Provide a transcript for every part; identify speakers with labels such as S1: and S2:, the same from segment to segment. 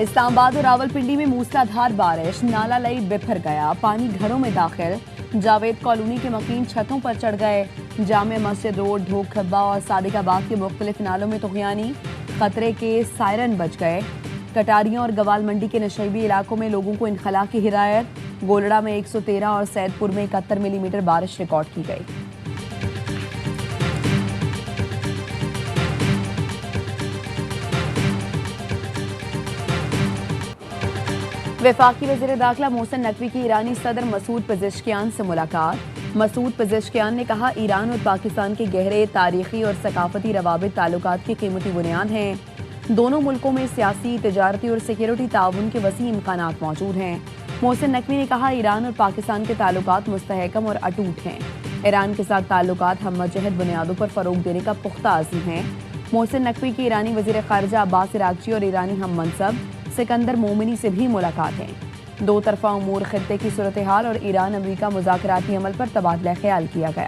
S1: इस्लामाबाद और रावलपिंडी में मूसलाधार बारिश, नाला लई बिफर गया, पानी घरों में दाखिल। जावेद कॉलोनी के मकीन छतों पर चढ़ गए। जामे मस्जिद रोड, ढोक खब्बा और सादिकाबाद के मुख्तलिफ नालों में तुगयानी, खतरे के सायरन बज गए। कटारियों और गवाल मंडी के नशेबी इलाकों में लोगों को इनखला की हिदायत। गोलड़ा में 113 और सैदपुर में 71 मिलीमीटर बारिश रिकॉर्ड की गई। वफाकी वज़ीर दाखिला मोहसिन नकवी की ईरानी सदर मसूद पेज़ेश्कियान से मुलाकात। मसूद पेज़ेश्कियान ने कहा, ईरान और पाकिस्तान के गहरे तारीखी और सकाफती रवाबित ताल्लुकात की कीमती बुनियाद हैं। दोनों मुल्कों में सियासी, तिजारती और सिक्योरिटी ताउन के वसी इम्कानात मौजूद हैं। मोहसिन नकवी ने कहा, ईरान और पाकिस्तान के ताल्लुकात मुस्तहकम और अटूट हैं। ईरान के साथ ताल्लुकात हमजहत बुनियादों पर फ़रोग देने का पुख्ता अज़्म है। मोहसिन नकवी की ईरानी वज़ीर ख़ारिजा अब्बास इराक़ची और ईरानी हम मनसब सिकंदर मोमिनी से भी मुलाकात है। दो तरफा उमूर, खित्ते की सूरत हाल और ईरान अमरीका मुज़ाकराती अमल पर तबादला ख्याल किया गया।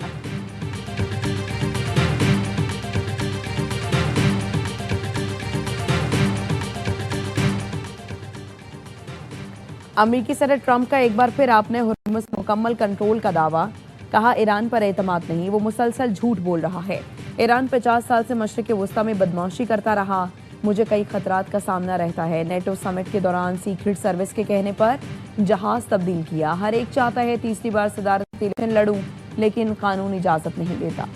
S1: अमरीकी सदर ट्रंप का एक बार फिर आपने हुर्मुज़ मुकम्मल कंट्रोल का दावा। कहा, ईरान पर एतमाद नहीं, वो मुसलसल झूठ बोल रहा है। ईरान 50 साल से मशरिक़ वुस्ता में बदमाशी करता रहा। मुझे कई खतरात का सामना रहता है। नेटो समिट के दौरान सीक्रेट सर्विस के कहने पर जहाज तब्दील किया। हर एक चाहता है तीसरी बार सदारती इलेक्शन लड़ूं, लेकिन कानून इजाजत नहीं देता।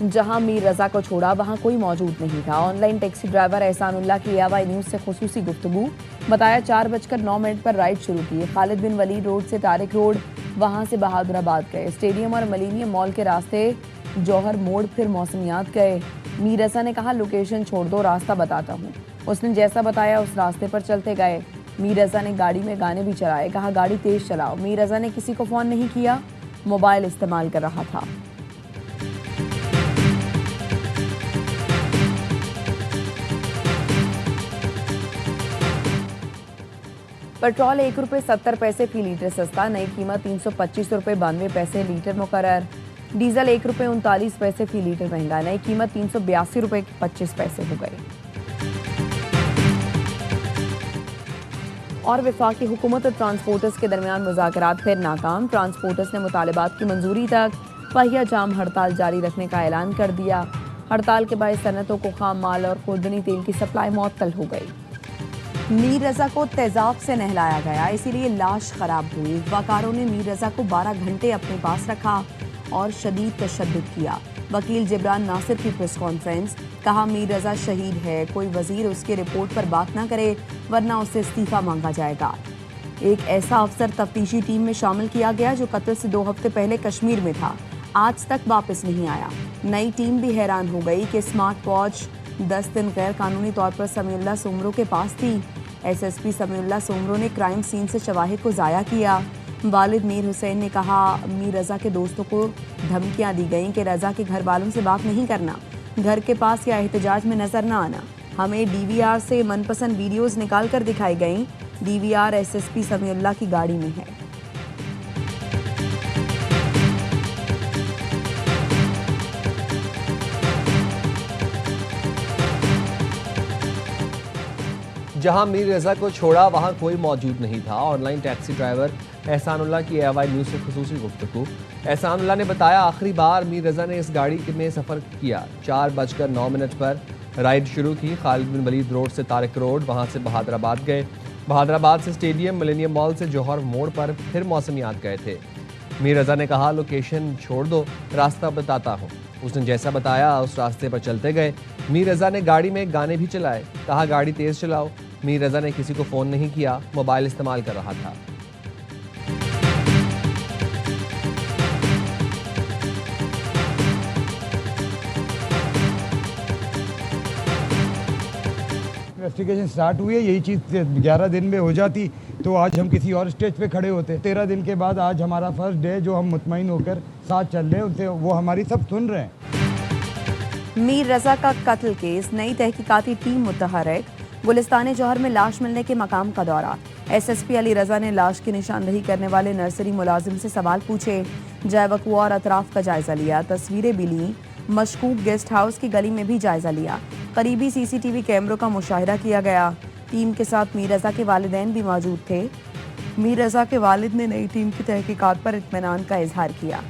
S1: जहां मीर रजा को छोड़ा वहां कोई मौजूद नहीं था। ऑनलाइन टैक्सी ड्राइवर एहसानुल्लाह की AY न्यूज़ से खुसूसी गुफ्तगू। बताया 4:09 पर राइड शुरू की। खालिद बिन वलीद रोड से तारिक रोड, वहां से बहादुराबाद गए। स्टेडियम और मिलेनियम मॉल के रास्ते जौहर मोड़, फिर मौसमियात गए। मीर रजा ने कहा, लोकेशन छोड़ दो, रास्ता बताता हूँ। उसने जैसा बताया उस रास्ते पर चलते गए। मीर रजा ने गाड़ी में गाने भी चलाए। कहा, गाड़ी तेज चलाओ। मीर रजा ने किसी को फ़ोन नहीं किया, मोबाइल इस्तेमाल कर रहा था। पेट्रोल ₹1.70 फी लीटर सस्ता, नई कीमत ₹325.92 लीटर मुकर्रर। डीजल ₹1.39 फी लीटर महंगा, नई कीमत ₹382.25 हो गई। और वफाकी हुकूमत और ट्रांसपोर्टर्स के दरमियान मुज़ाकरात फिर नाकाम। ट्रांसपोर्टर्स ने मुतालबात की मंजूरी तक पहिया जाम हड़ताल जारी रखने का ऐलान कर दिया। हड़ताल के बाद सनतों को खाम माल और खुर्दनी तेल की सप्लाई मुअत्तल हो गई। मीर रजा को तेजाब से नहलाया गया, इसीलिए लाश खराब हुई। वकारों ने मीर रजा को 12 घंटे अपने पास रखा और शदीद तशद्दुद किया। वकील जिब्रान नासिर की प्रेस कॉन्फ्रेंस। कहा, मीर रजा शहीद है, कोई वजीर उसकी रिपोर्ट पर बात ना करे वरना उससे इस्तीफा मांगा जाएगा। एक ऐसा अफसर तफ्तीशी टीम में शामिल किया गया जो कत्ल से 2 हफ्ते पहले कश्मीर में था, आज तक वापस नहीं आया। नई टीम भी हैरान हो गई कि स्मार्ट वॉच 10 दिन गैर कानूनी तौर पर समीउल्लाह सोमरो के पास थी। SSP समीउल्लाह सोमरो ने क्राइम सीन से शवाहिद को ज़ाया किया। वालिद मीर हुसैन ने कहा, मीर रजा के दोस्तों को धमकियां दी गईं कि रजा के घर वालों से बात नहीं करना, घर के पास या एहतजाज में नजर ना आना। हमें DVR से मनपसंद वीडियोस निकाल कर दिखाई गईं। DVR SSP समीउल्लाह की गाड़ी में है।
S2: जहां मीर रजा को छोड़ा वहां कोई मौजूद नहीं था। ऑनलाइन टैक्सी ड्राइवर एहसानुल्लाह की AY न्यूज़ से खुसूसी गुफ्तगू। एहसानुल्लाह ने बताया, आखिरी बार मीर रजा ने इस गाड़ी में सफ़र किया। 4:09 पर राइड शुरू की। खालिद बिन वलीद रोड से तारिक रोड, वहां से बहादुराबाद गए। बहादुराबाद से स्टेडियम, मिलेनियम मॉल से जौहर मोड़ पर फिर मौसमियात गए थे। मीर रजा ने कहा, लोकेशन छोड़ दो, रास्ता बताता हूँ। उसने जैसा बताया उस रास्ते पर चलते गए। मीर रजा ने गाड़ी में गाने भी चलाए। कहा, गाड़ी तेज चलाओ। मीर रजा ने किसी को फ़ोन नहीं किया, मोबाइल इस्तेमाल कर रहा था।
S3: इन्वेस्टिगेशन स्टार्ट हुई है। यही चीज़ 11 दिन में हो जाती तो आज हम किसी और स्टेज पे खड़े होते। 13 दिन के बाद आज हमारा फर्स्ट डे, जो हम मुतमईन होकर साथ चल रहे हैं उनसे, वो हमारी सब सुन रहे हैं।
S1: मीर रजा का कत्ल केस, नई तहकीकाती टीम मुतहर्रिक। गुलिस्तान जौहर में लाश मिलने के मकाम का दौरा। SSP अली रजा ने लाश की निशानदही करने वाले नर्सरी मुलाजिम से सवाल पूछे। जाए वक़्वा और अतराफ का जायजा लिया, तस्वीरें भी लीं। मशकूक गेस्ट हाउस की गली में भी जायजा लिया। करीबी सीसीटीवी कैमरों का मुशाहिदा किया गया। टीम के साथ मीर रज़ा के वालिदैन भी मौजूद थे। मीर रज़ा के वालिद ने नई टीम की तहकीकात पर इत्मीनान का इजहार किया।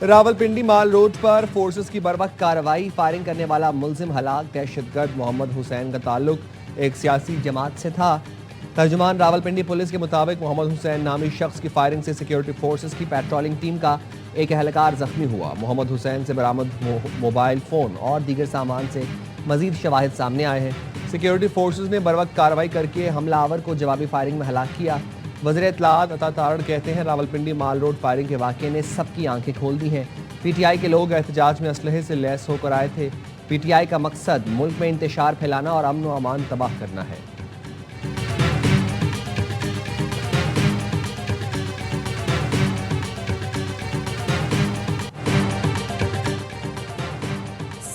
S2: रावलपिंडी माल रोड पर फोर्सेस की बर्वक्त कार्रवाई। फायरिंग करने वाला मुलजिम हलाक दहशतगर्द मोहम्मद हुसैन का ताल्लुक एक सियासी जमात से था। तर्जुमान रावलपिंडी पुलिस के मुताबिक मोहम्मद हुसैन नामी शख्स की फायरिंग से सिक्योरिटी फोर्सेस की पेट्रोलिंग टीम का एक एहलकार जख्मी हुआ। मोहम्मद हुसैन से बरामद मोबाइल फ़ोन और दीगर सामान से मजीद शवाहिद सामने आए हैं। सिक्योरिटी फोर्सेस ने बर्वक्त कार्रवाई करके हमलावर को जवाबी फायरिंग में हलाक किया। वज़ीर इत्तलात अता तारड़ कहते हैं रावलपिंडी माल रोड फायरिंग के वाक़े ने सबकी आंखें खोल दी हैं। पीटीआई के लोग एहतजाज में असलहे से लैस होकर आए थे। पीटीआई का मकसद मुल्क में इंतशार फैलाना और अमन व अमान तबाह करना है।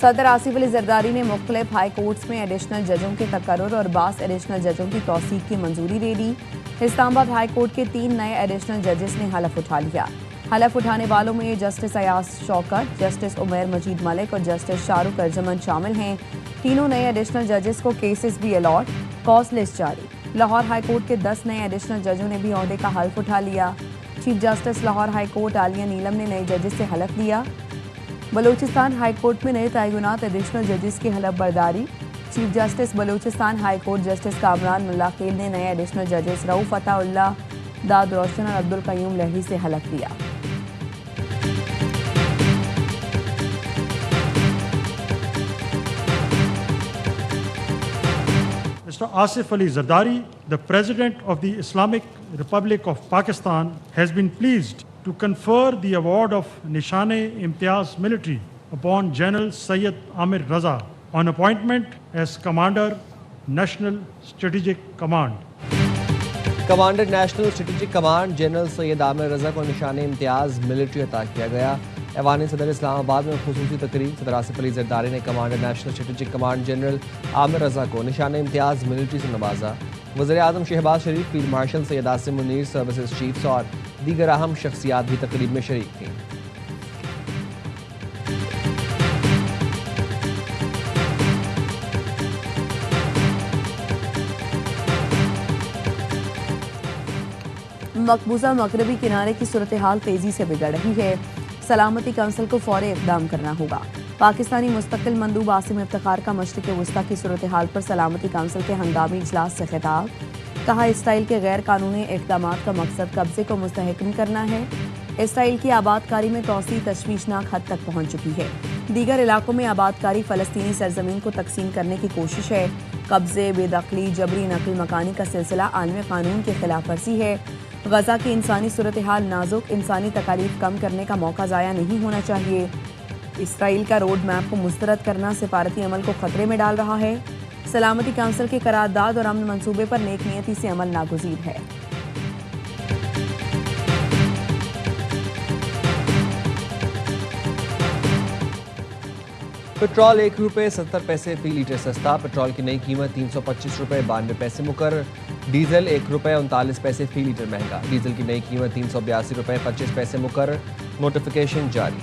S1: सदर आसिफ अली जरदारी ने मुख्तलिफ हाई कोर्ट्स में एडिशनल जजों के तकर्रुर और 22 एडिशनल जजों की तौसीक की मंजूरी दे दी। इस्लामाबाद हाई कोर्ट के 3 नए एडिशनल जजेस ने हलफ उठा लिया। हलफ उठाने वालों में जस्टिस अयाज शौकत, जस्टिस उमैर मजीद मलिक और जस्टिस शाहरुख अर्जमन शामिल हैं। तीनों नए एडिशनल जजेस को केसेस भी अलॉट, कॉज लिस्ट जारी। लाहौर हाई कोर्ट के 10 नए एडिशनल जजों ने भी ओहदे का हल्फ उठा लिया। Chief justice Lahore high court Aliya Neelam ने नए जजेस से हलफ लिया। बलूचिस्तान हाई कोर्ट में नए तयनात एडिशनल जजेस की हलफ बर्दारी। Chief justice Balochistan high court justice Kamran Mullakhel ने नए एडिशनल जजेस रऊफ अताउल्लाह, दाद रोशन और अब्दुल कयूम लहरी से हलफ लिया।
S4: Mr. Asif Ali Zardari, the President of the Islamic Republic of Pakistan, has been pleased to confer the award of Nishan-e-Imtiaz Military upon General Syed Amir Raza on appointment as Commander, National Strategic Command.
S2: Commander national strategic command general Syed Aamir Raza को Nishan Imtiaz military अता किया गया। ऐवान सदर इस्लामाबाद में खुसूसी तकरीब सदर आसिफ अली जरदारी ने commander national strategic command general Aamir Raza को निशान इम्तियाज़ मिलिट्री से नवाजा। वज़ीर आज़म Shehbaz Sharif, field marshal Syed Asim Munir, services chiefs और दीगर अहम शख्सियात भी तकरीब में शरीक थीं।
S1: मकबूजा मगरबी किनारे की सूरत हाल तेजी से बिगड़ रही है। सलामती काउंसिल को फौरी इक़दाम करना होगा। पाकिस्तानी मुस्तकिल मंदूब आसिम इफ्तिखार का मशरिक़ वस्ता की सूरत हाल पर सलामती काउंसिल के हंगामी इजलास से खिताब। कहा, इसराइल के गैर कानूनी इक़दामात का मकसद कब्जे को मुस्तहकम करना है। इसराइल की आबादकारी में तौसी तशवीशनाक हद तक पहुँच चुकी है। दीगर इलाकों में आबादकारी फ़लस्तीनी सरजमीन को तकसीम करने की कोशिश है। कब्जे, बेदखली, जबरी नकल मकानी का सिलसिला आलमी कानून की खिलाफ वर्जी है। गजा की इंसानी सूरत हाल नाजुक, इंसानी तकालीफ कम करने का मौका ज़ाया नहीं होना चाहिए। इसराइल का रोड मैप को मुस्तरद करना सिफारती अमल को खतरे में डाल रहा है। सलामती काउंसिल के करारदाद और अमन मंसूबे पर नेकनियती से अमल नागुज़ीर है।
S2: पेट्रोल ₹1.70 फी लीटर सस्ता। पेट्रोल की नई कीमत ₹325.92 मुकर्रर। डीजल ₹1.39 फी लीटर महंगा। डीजल की नई कीमत ₹382.25 मुकर्रर। नोटिफिकेशन जारी।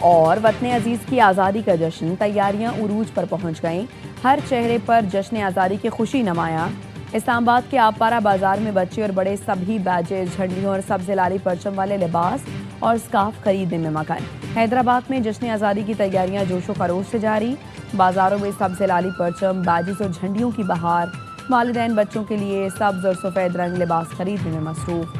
S1: और वतन अजीज़ की आज़ादी का जश्न, तैयारियां उरूज पर पहुंच गईं। हर चेहरे पर जश्न आज़ादी की खुशी नुमायां। इस्लामाबाद के आपारा बाजार में बच्चे और बड़े सभी बैजेस, झंडियों और सब्ज़ लाली परचम वाले लिबास और स्कार्फ खरीदने में मगन। हैदराबाद में जश्न आज़ादी की तैयारियां जोशो खरोश से जारी। बाजारों में सब्ज़ लाली परचम, बैजेस और झंडियों की बहार। वालिदैन बच्चों के लिए सब्ज़ और सफ़ेद रंग लिबास खरीदने में मसरूफ़।